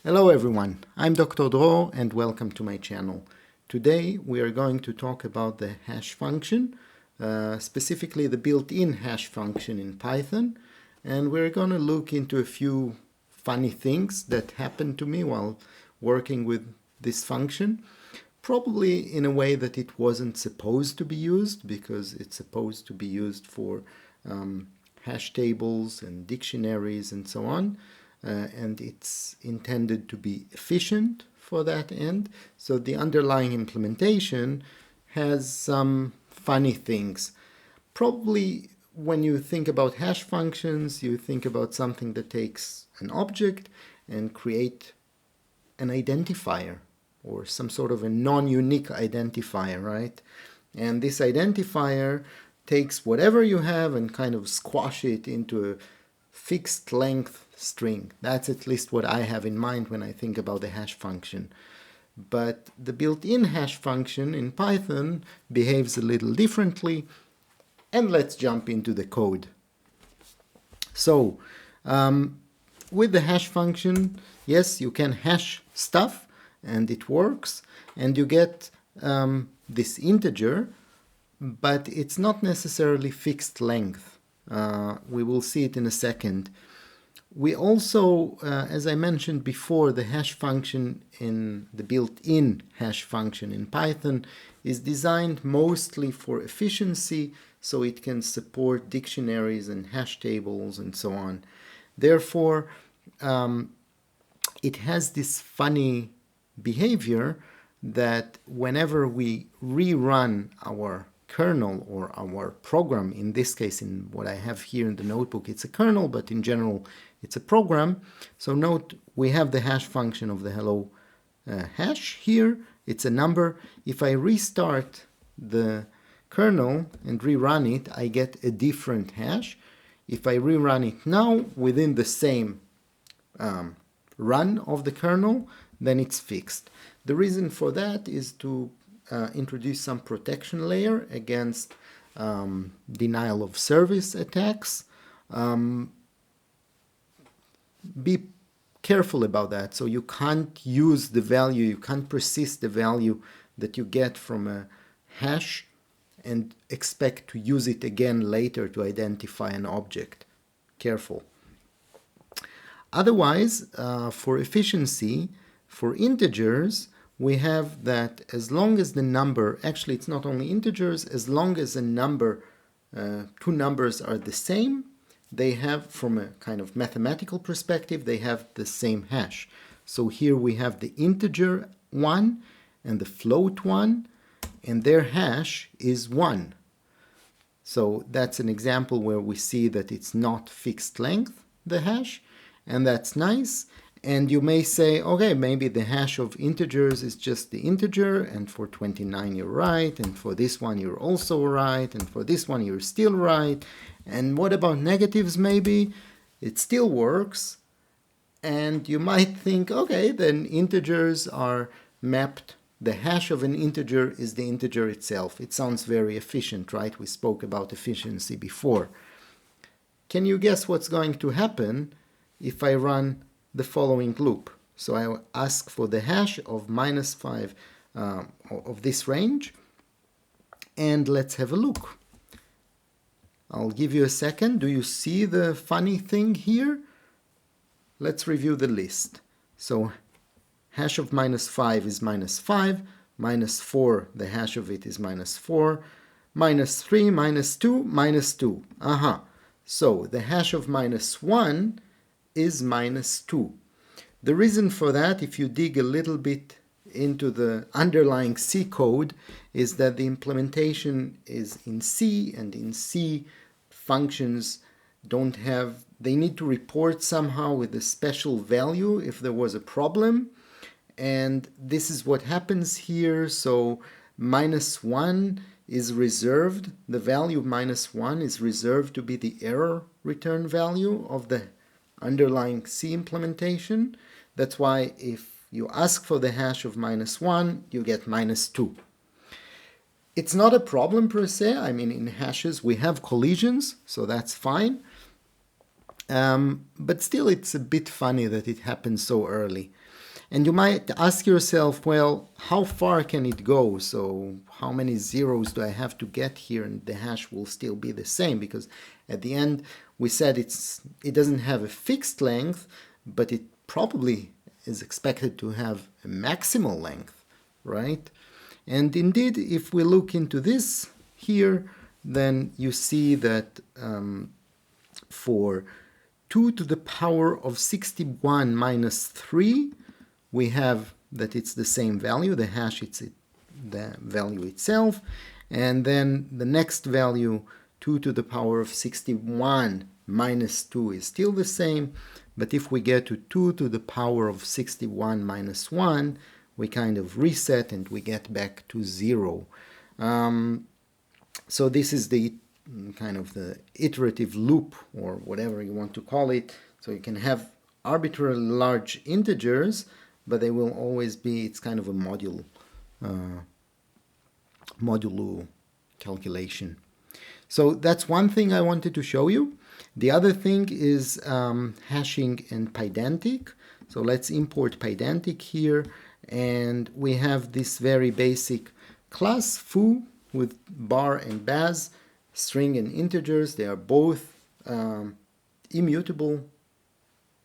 Hello everyone, I'm Dr. Dror and welcome to my channel. Today we are going to talk about the hash function, specifically the built-in hash function in Python, and we're going to look into a few funny things that happened to me while working with this function, probably in a way that it wasn't supposed to be used, because it's supposed to be used for hash tables and dictionaries and so on. And it's intended to be efficient for that end. So the underlying implementation has some funny things. Probably when you think about hash functions, you think about something that takes an object and create an identifier or some sort of a non-unique identifier, right? And this identifier takes whatever you have and kind of squash it into a fixed length string. That's at least what I have in mind when I think about the hash function. But the built-in hash function in Python behaves a little differently, and let's jump into the code. So with the hash function, yes, you can hash stuff and it works, and you get this integer, but it's not necessarily fixed length. We will see it in a second. We also, as I mentioned before, the hash function in the built-in hash function in Python is designed mostly for efficiency, so it can support dictionaries and hash tables and so on. Therefore, it has this funny behavior that whenever we rerun our kernel or our program, in this case, in what I have here in the notebook, it's a kernel, but in general it's a program. So note, we have the hash function of the hello hash here. It's a number. If I restart the kernel and rerun it, I get a different hash. If I rerun it now within the same run of the kernel, then it's fixed. The reason for that is to introduce some protection layer against denial of service attacks. Be careful about that. So you can't use the value, you can't persist the value that you get from a hash and expect to use it again later to identify an object. Careful. Otherwise, for efficiency, for integers, we have that as long as the number, actually it's not only integers, as long as a number, two numbers are the same, they have, from a kind of mathematical perspective, they have the same hash. So here we have the integer 1 and the float 1, and their hash is 1. So that's an example where we see that it's not fixed length, the hash, and that's nice. And you may say, okay, maybe the hash of integers is just the integer, and for 29 you're right, and for this one you're also right, and for this one you're still right. And what about negatives maybe? It still works. And you might think, okay, then integers are mapped. The hash of an integer is the integer itself. It sounds very efficient, right? We spoke about efficiency before. Can you guess what's going to happen if I run the following loop? So I ask for the hash of -5 of this range, and let's have a look. I'll give you a second. Do you see the funny thing here? Let's review the list. So hash of -5 is -5, -4, the hash of it is -4, -3, -2, -2. So the hash of -1 is -2. The reason for that, if you dig a little bit into the underlying C code, is that the implementation is in C, and in C functions don't have, they need to report somehow with a special value if there was a problem, and this is what happens here. So -1 is reserved, the value of -1 is reserved to be the error return value of the underlying C implementation. That's why if you ask for the hash of -1, you get -2. It's not a problem per se. I mean, in hashes we have collisions, so that's fine. But still, it's a bit funny that it happens so early. And you might ask yourself, well, how far can it go? So how many zeros do I have to get here and the hash will still be the same? Because at the end we said it doesn't have a fixed length, but it probably is expected to have a maximal length, right? And indeed, if we look into this here, then you see that for 2 to the power of 61 minus 3, we have that it's the same value, the hash, it's the value itself, and then the next value, 2 to the power of 61 minus 2 is still the same, but if we get to 2 to the power of 61 minus 1, we kind of reset and we get back to 0. So this is the kind of the iterative loop, or whatever you want to call it. So you can have arbitrarily large integers, but they will always be, it's kind of a modulo calculation. So that's one thing I wanted to show you. The other thing is hashing and Pydantic. So let's import Pydantic here, and we have this very basic class foo with bar and baz, string and integers. They are both immutable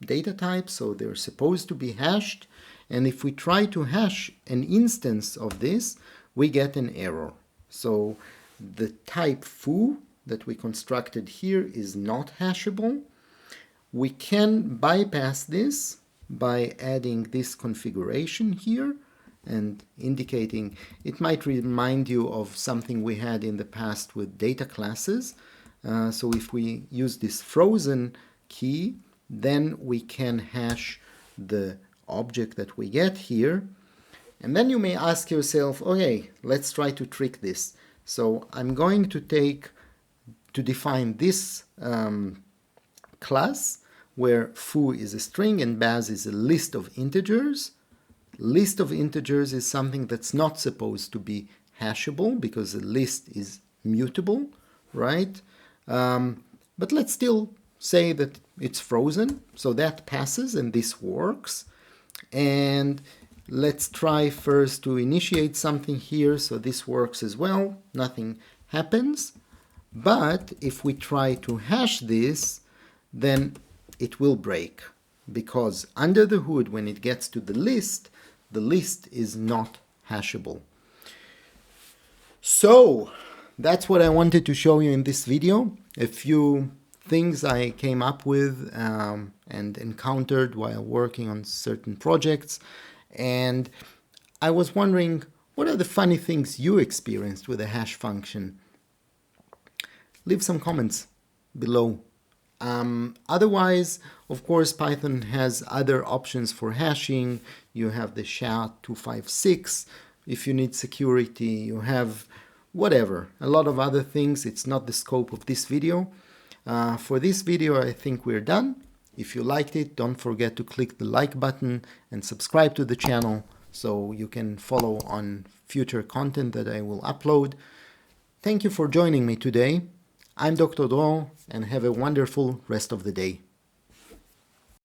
data types, so they're supposed to be hashed. And if we try to hash an instance of this, we get an error. So the type foo that we constructed here is not hashable. We can bypass this by adding this configuration here and indicating, it might remind you of something we had in the past with data classes. So if we use this frozen key, then we can hash the object that we get here. And then you may ask yourself, okay, let's try to trick this. So I'm going to define this class where foo is a string and baz is a list of integers. List of integers is something that's not supposed to be hashable because a list is mutable, right? But let's still say that it's frozen, so that passes and this works. And let's try first to initiate something here, so this works as well, nothing happens. But if we try to hash this, then it will break, because under the hood, when it gets to the list is not hashable. So that's what I wanted to show you in this video. A few things I came up with and encountered while working on certain projects. And I was wondering, what are the funny things you experienced with a hash function? Leave some comments below. Otherwise, of course, Python has other options for hashing. You have the SHA-256. If you need security, you have whatever, a lot of other things. It's not the scope of this video. For this video, I think we're done. If you liked it, don't forget to click the like button and subscribe to the channel so you can follow on future content that I will upload. Thank you for joining me today. I'm Dr. Dror, and have a wonderful rest of the day.